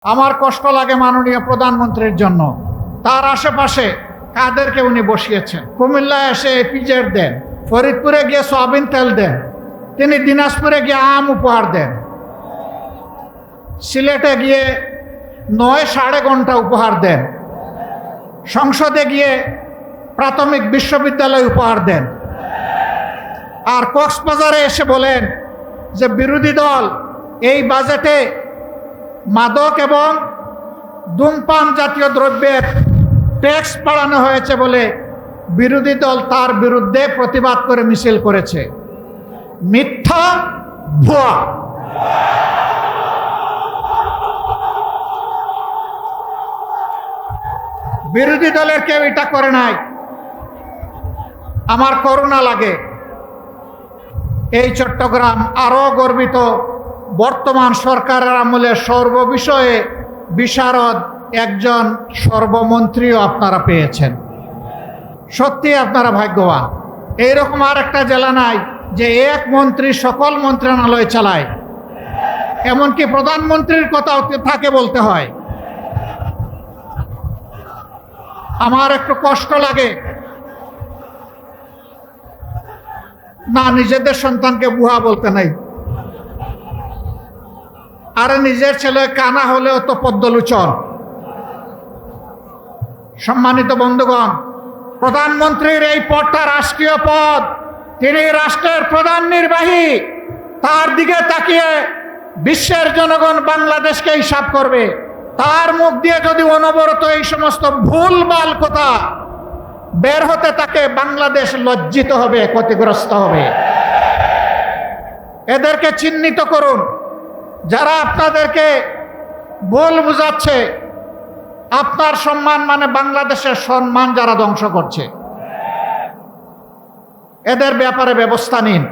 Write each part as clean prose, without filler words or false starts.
আমার কষ্ট লাগে মাননীয় প্রধানমন্ত্রীর জন্য। তার আশেপাশে কাদেরকে উনি বসিয়েছেন। কুমিল্লায় এসে এপিজেড দেন, ফরিদপুরে গিয়ে সয়াবিন তেল দেন, তিনি দিনাজপুরে গিয়ে আম উপহার দেন, সিলেটে গিয়ে 9.5 ঘন্টা উপহার দেন, সংসদে গিয়ে প্রাথমিক বিশ্ববিদ্যালয় উপহার দেন। আর কক্সবাজারে এসে বলেন যে বিরোধী দল এই বাজেটে মাদক এবং ধূমপান জাতীয় দ্রব্যের ট্যাক্স বাড়ানো হয়েছে বলে বিরোধী দল তার বিরুদ্ধে প্রতিবাদ করে মিছিল করেছে। মিথ্যা, ভুয়া। বিরোধী দলের কেউ এটা করে নাই। আমার করুণা লাগে। এই চট্টগ্রাম আরো গর্বিত, বর্তমান সরকারের আমলে সর্ববিষয়ে বিশারদ একজন সর্বমন্ত্রীও আপনারা পেয়েছেন। সত্যি আপনারা ভাগ্যবান। এইরকম আর একটা জেলা নাই যে এক মন্ত্রী সকল মন্ত্রণালয় চালায়, এমনকি প্রধানমন্ত্রীর কথা থাকে বলতে হয়। আমার একটু কষ্ট লাগে না, নিজেদের সন্তানকে বুহা বলতে নাই, আরে নিজের ছেলে কানা হলেও তো পদ্মলোচন। সম্মানিত বন্ধুগণ, প্রধানমন্ত্রীর এই পদটা রাষ্ট্রীয় পদ, তিনি রাষ্ট্রের প্রধান নির্বাহী। তার দিকে তাকিয়ে বিশ্বের জনগণ বাংলাদেশকে হিসাব করবে। তার মুখ দিয়ে যদি অনবরত এই সমস্ত ভুলভাল কথা বের হতে থাকে, বাংলাদেশ লজ্জিত হবে, ক্ষতিগ্রস্ত হবে। এদেরকে চিহ্নিত করুন। যারা আপনাদেরকে ভুল বুঝাচ্ছে, আপনার সম্মান মানে বাংলাদেশের সম্মান যারা ধ্বংস করছে, এদের ব্যাপারে ব্যবস্থা নিন।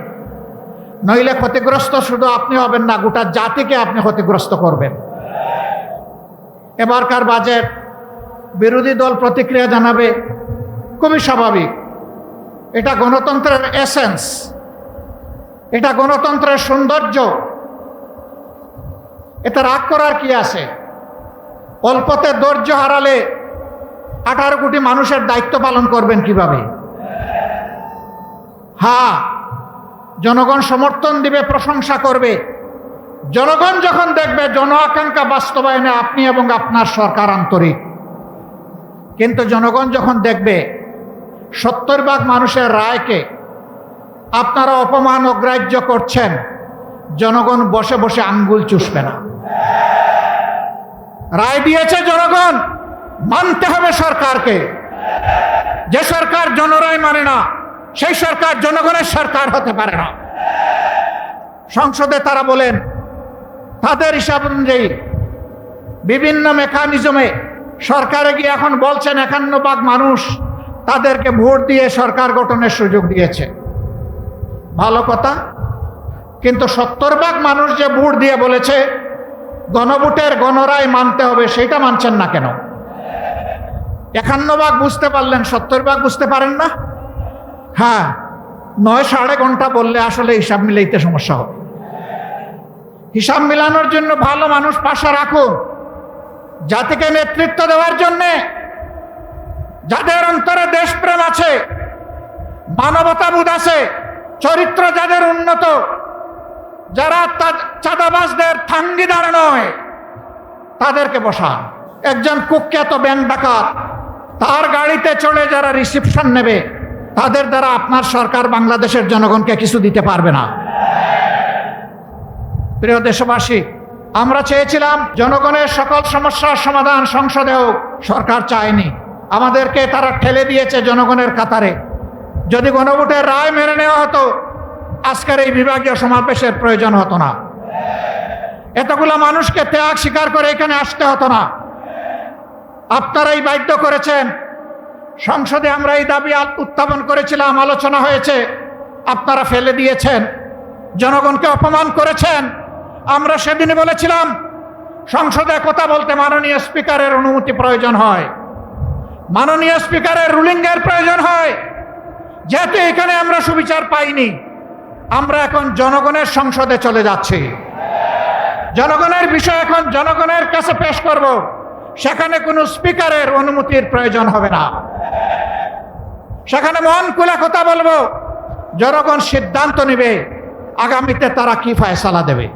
নইলে ক্ষতিগ্রস্ত শুধু আপনি হবেন না, গোটা জাতিকে আপনি ক্ষতিগ্রস্ত করবেন। এবারকার বাজেট বিরোধী দল প্রতিক্রিয়া জানাবে, খুবই স্বাভাবিক। এটা গণতন্ত্রের এসেন্স, এটা গণতন্ত্রের সৌন্দর্য। এতে রাগ করার কি আছে? অল্পতে ধৈর্য হারালে 18 কোটি মানুষের দায়িত্ব পালন করবেন কিভাবে? হ্যাঁ, জনগণ সমর্থন দিবে, প্রশংসা করবে। জনগণ যখন দেখবে জন আকাঙ্ক্ষা বাস্তবায়নে আপনি এবং আপনার সরকার আন্তরিক। কিন্তু জনগণ যখন দেখবে 70% মানুষের রায়কে আপনারা অপমান অগ্রাহ্য করছেন, জনগণ বসে বসে আঙ্গুল চুষবে না। রায় দিয়েছে জনগণ, মানতে হবে সরকারকে। যে সরকার জনরায় মানে না, সেই সরকার জনগণের সরকার হতে পারে না। সংসদে তারা বলেন তাদের হিসাব অনুযায়ী বিভিন্ন মেকানিজমে সরকারে গিয়ে এখন বলছেন 51% মানুষ তাদেরকে ভোট দিয়ে সরকার গঠনের সুযোগ দিয়েছে। ভালো কথা, কিন্তু 70% মানুষ যে ভোট দিয়ে বলেছে গণভোটের গণরায় মানতে হবে, সেটা মানছেন না কেন? 51% বুঝতে পারলেন, 70% বুঝতে পারেন না? হ্যাঁ, 9.5 ঘন্টা বললে আসলে হিসাব মিলাইতে সমস্যা হবে। হিসাব মিলানোর জন্য ভালো মানুষ পাশে রাখুন, জাতিকে নেতৃত্ব দেওয়ার জন্যে, যাদের অন্তরে দেশপ্রেম আছে, মানবতাবোধ আছে, চরিত্র যাদের উন্নত, যারা চাঁদাবাজদের থাঙ্গিদার নয়, তাদেরকে বসান। একজন কুখ্যাত ব্যাংক ডাকাত, তার গাড়িতে চড়ে যারা রিসিপশন নেবে, তাদের দ্বারা আপনার সরকার বাংলাদেশের জনগণকে কিছু দিতে পারবে না। প্রিয় দেশবাসী, আমরা চেয়েছিলাম জনগণের সকল সমস্যার সমাধান সংসদে হোক, সরকার চায়নি। আমাদেরকে তারা ঠেলে দিয়েছে জনগণের কাতারে। যদি গণভোটের রায় মেনে নেওয়া হতো, আজকের এই বিভাগীয় সমাবেশের প্রয়োজন হতো না। এতগুলো মানুষকে ত্যাগ স্বীকার করে এখানে আসতে হতো না। আপনারাই বাধ্য করেছেন। সংসদে আমরা এই দাবি উত্থাপন করেছিলাম, আলোচনা হয়েছে, আপনারা ফেলে দিয়েছেন, জনগণকে অপমান করেছেন। আমরা সেদিনই বলেছিলাম সংসদে কথা বলতে মাননীয় স্পিকারের অনুমতি প্রয়োজন হয়, মাননীয় স্পিকারের রুলিংয়ের প্রয়োজন হয়। যেহেতু এখানে আমরা সুবিচার পাইনি, আমরা এখন জনগণের সংসদে চলে যাচ্ছি। জনগণের বিষয় এখন জনগণের কাছে পেশ করব, সেখানে কোনো স্পিকারের অনুমতির প্রয়োজন হবে না। সেখানে মন খুলে কথা বলবো, জনগণ সিদ্ধান্ত নেবে আগামীতে তারা কি ফয়সালা দেবে।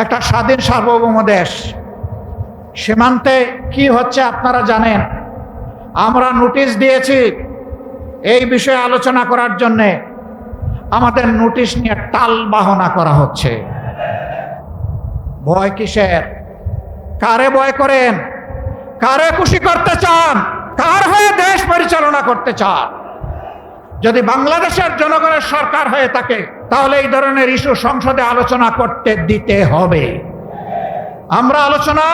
একটা স্বাধীন সার্বভৌম দেশ, সীমান্তে কি হচ্ছে আপনারা জানেন। আমরা নোটিশ দিয়েছি এই বিষয়ে আলোচনা করার জন্যে, আমাদের নোটিশ নিয়ে টাল বাহনা করা হচ্ছে। ভয় কিসের? কারে ভয় করেন? কারে খুশি করতে চান? কার হয়ে দেশ পরিচালনা করতে চান? যদি বাংলাদেশের জনগণের সরকার হয়ে থাকে তাহলে এই ধরনের ইস্যু সংসদে আলোচনা করতে দিতে হবে। আমরা আলোচনা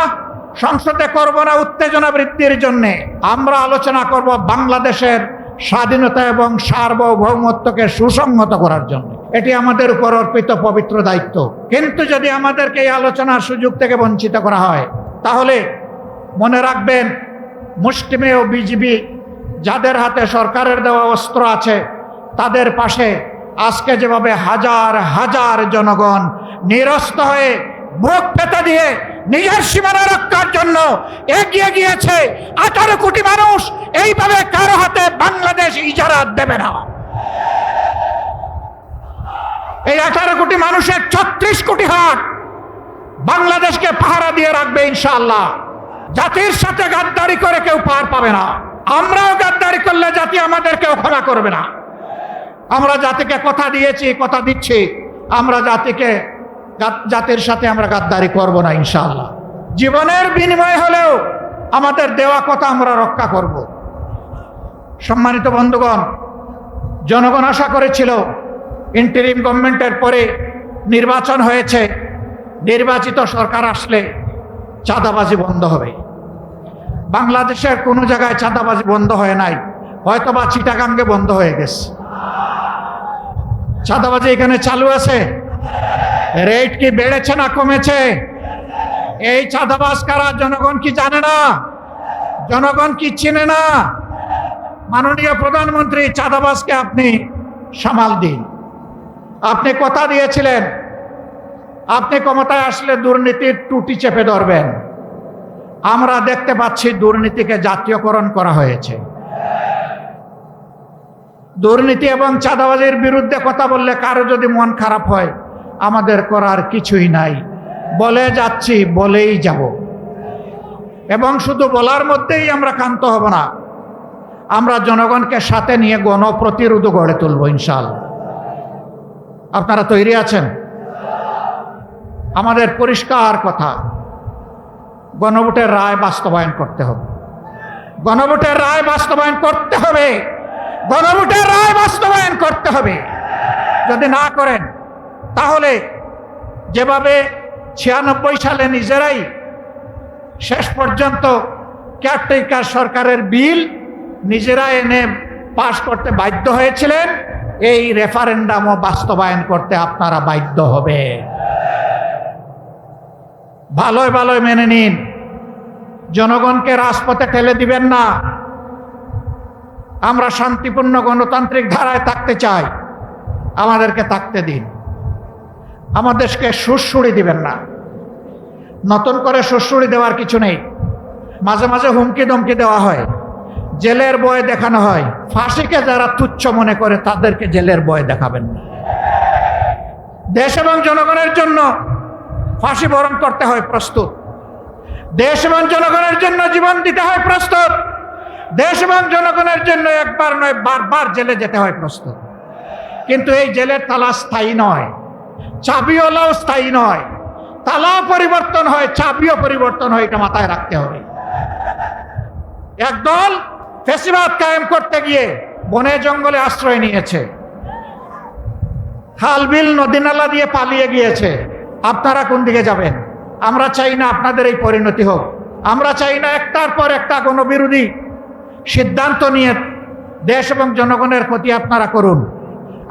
সংসদে করব না উত্তেজনা বৃদ্ধির জন্যে, আমরা আলোচনা করব বাংলাদেশের স্বাধীনতা এবং সার্বভৌমত্বকে সুসংহত করার জন্য। এটি আমাদের উপর অর্পিত পবিত্র দায়িত্ব। কিন্তু যদি আমাদেরকে এই আলোচনার সুযোগ থেকে বঞ্চিত করা হয় তাহলে মনে রাখবেন, মুষ্টিমেয় বিজিবি যাদের হাতে সরকারের দেওয়া অস্ত্র আছে তাদের পাশে আজকে যেভাবে হাজার হাজার জনগণ নিরস্ত হয়ে বুক পেতে দিয়ে নিজের সীমানা রক্ষার জন্য এগিয়ে গিয়েছে, 18 কোটি মানুষ এইভাবে কারো হাতে বাংলাদেশ ইজারা দেবে না। এই 18 কোটি মানুষের 36 কোটি হাত বাংলাদেশকে পাহারা দিয়ে রাখবে ইনশাআল্লাহ। জাতির সাথে গাদ্দারি করে কেউ পার পাবে না। আমরাও গাদ্দারি করলে জাতি আমাদেরকেও ক্ষমা করবে না। আমরা জাতিকে কথা দিয়েছি, কথা দিচ্ছি, আমরা জাতির সাথে আমরা গাদ্দারি করব না ইনশাআল্লাহ। জীবনের বিনিময় হলেও আমাদের দেওয়া কথা আমরা রক্ষা করব। সম্মানিত বন্ধুগণ, জনগণ আশা করেছিল ইন্টারিম গভর্নমেন্টের পরে নির্বাচন হয়েছে, নির্বাচিত সরকার আসলে চাঁদাবাজি বন্ধ হবে। বাংলাদেশের কোনো জায়গায় চাঁদাবাজি বন্ধ হয় নাই, হয়তোবা চিটাগাঙ্গে বন্ধ হয়ে গেছে। চাঁদাবাজি এখানে চালু আছে। রেট কি বেড়েছে না কমেছে? এই চাঁদাবাজ কারা জনগণ কি জানে না? জনগণ কি চিনে না? মাননীয় প্রধানমন্ত্রী, চাঁদাবাজকে আপনি সামাল দিন। আপনি কথা দিয়েছিলেন আপনি ক্ষমতায় আসলে দুর্নীতির টুটি চেপে ধরবেন। আমরা দেখতে পাচ্ছি দুর্নীতিকে জাতীয়করণ করা হয়েছে। দুর্নীতি এবং চাঁদাবাজির বিরুদ্ধে কথা বললে কারো যদি মন খারাপ হয়, আমাদের করার কিছুই নাই, বলে যাচ্ছি, বলেই যাব। এবং শুধু বলার মধ্যেই আমরা ক্ষান্ত হব না, আমরা জনগণকে সাথে নিয়ে গণপ্রতিরোধ গড়ে তুলব ইনশাআল্লাহ। আপনারা তৈরি আছেন? আমাদের পরিষ্কার কথা, গণভোটের রায় বাস্তবায়ন করতে হবে। গণভোটের রায় বাস্তবায়ন করতে হবে। গণভোটের রায় বাস্তবায়ন করতে হবে। যদি না করেন তাহলে যেভাবে 96 সালে নিজেরাই শেষ পর্যন্ত কেয়ারটেকার সরকারের বিল নিজেরা এনে পাশ করতে বাধ্য হয়েছিলেন, এই রেফারেন্ডামও বাস্তবায়ন করতে আপনারা বাধ্য হবে। ভালোই ভালোই মেনে নিন, জনগণকে রাজপথে ঠেলে দিবেন না। আমরা শান্তিপূর্ণ গণতান্ত্রিক ধারায় থাকতে চাই, আমাদেরকে থাকতে দিন। আমাদেরকে সুড়সুড়ি দিবেন না। নতুন করে সুড়সুড়ি দেওয়ার কিছু নেই। মাঝে মাঝে হুমকি ধমকি দেওয়া হয়, জেলের ভয় দেখানো হয়। ফাঁসিকে যারা তুচ্ছ মনে করে তাদেরকে জেলের ভয় দেখাবেন না। দেশ এবং জনগণের জন্য ফাঁসি বরণ করতে হয় প্রস্তুত। দেশ এবং জনগণের জন্য জীবন দিতে হয় প্রস্তুত। দেশ এবং জনগণের জন্য একবার নয় বারবার জেলে যেতে হয় প্রস্তুত। কিন্তু এই জেলের তালা স্থায়ী নয়, চাবিওয়ালাও স্থায়ী নয়। তালাও পরিবর্তন হয়, চাবিও পরিবর্তন হয়, এটা মাথায় রাখতে হবে। একদল ফ্যাসিবাদ কায়েম করতে গিয়ে বনে জঙ্গলে আশ্রয় নিয়েছে, খাল বিল নদী নালা দিয়ে পালিয়ে গিয়েছে। আপনারা কোন দিকে যাবেন? আমরা চাই না আপনাদের এই পরিণতি হোক। আমরা চাই না একটার পর একটা গণবিরোধী সিদ্ধান্ত নিয়ে দেশ এবং জনগণের ক্ষতি আপনারা করুন।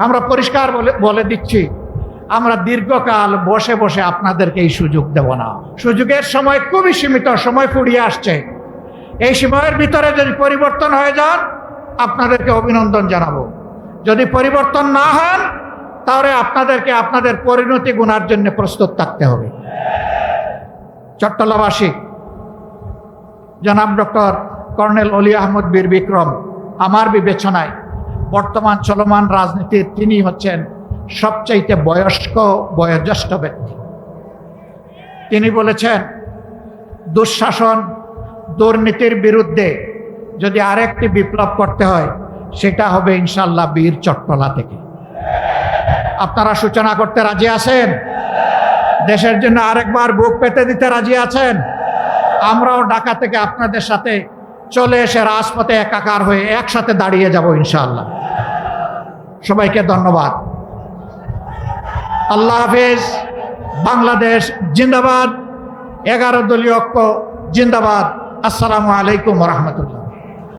আমরা পরিষ্কার বলে দিচ্ছি, আমরা দীর্ঘকাল বসে বসে আপনাদেরকে এই সুযোগ দেব না। সুযোগের সময় খুবই সীমিত, সময় ফুরিয়ে আসছে। এই সময়ের ভিতরে যদি পরিবর্তন হয়ে যান আপনাদেরকে অভিনন্দন জানাবো। যদি পরিবর্তন না হন তাহলে আপনাদেরকে আপনাদের পরিণতি গুনার জন্য প্রস্তুত থাকতে হবে। চট্টলাবাসী জনাব ডক্টর কর্নেল অলি আহমদ বীর বিক্রম আমার বিবেচনায় বর্তমান চলমান রাজনীতির তিনি হচ্ছেন সবচাইতে বয়োজ্যেষ্ঠ ব্যক্তি। তিনি বলেছেন, দুঃশাসন দুর্নীতির বিরুদ্ধে যদি আরেকটি বিপ্লব করতে হয় সেটা হবে ইনশাল্লাহ বীর চট্টলা থেকে। আপনারা সূচনা করতে রাজি আছেন? দেশের জন্য আরেকবার বুক পেতে দিতে রাজি আছেন? আমরাও ঢাকা থেকে আপনাদের সাথে চলে এসে রাজপথে একাকার হয়ে একসাথে দাঁড়িয়ে যাব ইনশাআল্লাহ। সবাইকে ধন্যবাদ। আল্লাহ হাফেজ। বাংলাদেশ জিন্দাবাদ। 11 দলীয় ঐক্য জিন্দাবাদ। আসসালামু আলাইকুম ওয়া রাহমাতুল্লাহ।